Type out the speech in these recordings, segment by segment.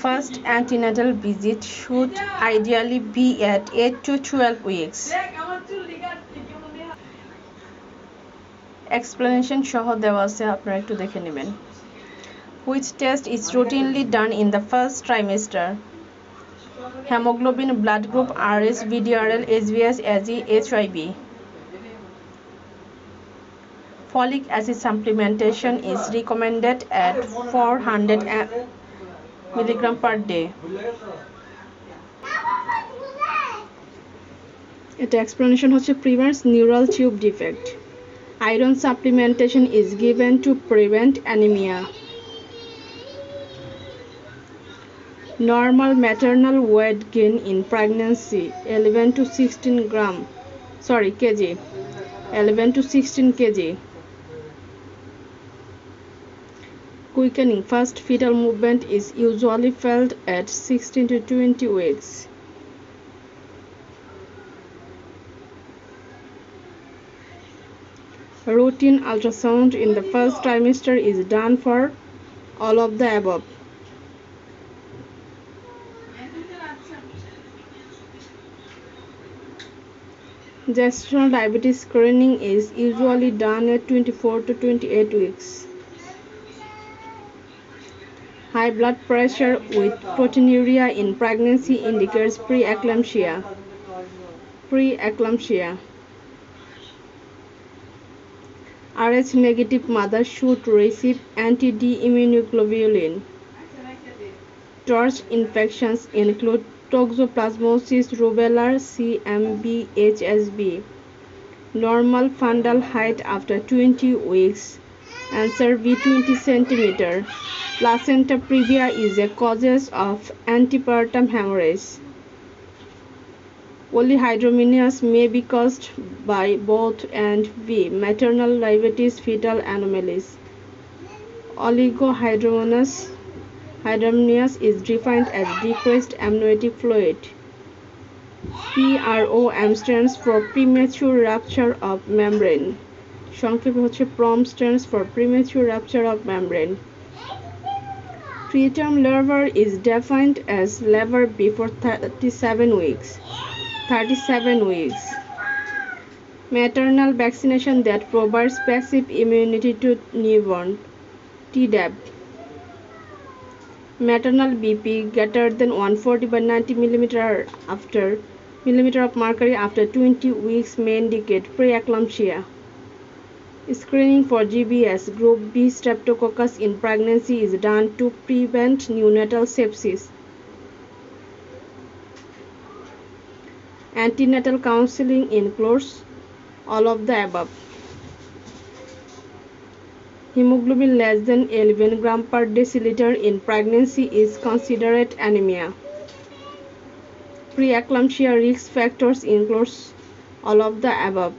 First antenatal visit should ideally be at 8 to 12 weeks. Explanation সহ দেওয়া আছে, আপনারা একটু দেখে নেবেন। Which test is routinely done in the first trimester? Hemoglobin, blood group, RS, VDRL, HbS, AG, HIV. Folic acid supplementation is recommended at 400 mg per day. এটা explanation হচ্ছে prevents neural tube defect. Iron supplementation is given to prevent anemia. Normal maternal weight gain in pregnancy 11 to 16 kg. 11 to 16 kg. Quickening first fetal movement is usually felt at 16 to 20 weeks. Routine ultrasound in the first trimester is done for all of the above. Gestational diabetes screening is usually done at 24 to 28 weeks. High blood pressure with proteinuria in pregnancy indicates preeclampsia. Rh negative mother should receive anti-D immunoglobulin. Torch infections include toxoplasmosis, rubella, CMV, HSV. Normal fundal height after 20 weeks. Answer B 20 cm. Placenta previa is a cause of antepartum hemorrhage. Polyhydramnios may be caused by both and V. Maternal diabetes, fetal anomalies. Oligohydramnios is defined as decreased amniotic fluid. PROM stands for premature rupture of membrane. সংক্ষেপে হচ্ছে PROM stands for premature rupture of membrane. Preterm labor is defined as labor before 37 weeks. Maternal vaccination that provides passive immunity to newborn. Tdap. Maternal BP greater than 140 by 90 mm of mercury after 20 weeks may indicate preeclampsia. Screening for GBS group B streptococcus in pregnancy is done to prevent neonatal sepsis. Antenatal counseling includes all of the above. Hemoglobin less than 11 gram per deciliter in pregnancy is considered anemia. Preeclampsia risk factors includes all of the above.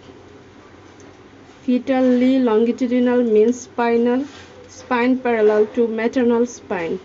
Fetally longitudinal means spine parallel to maternal spine.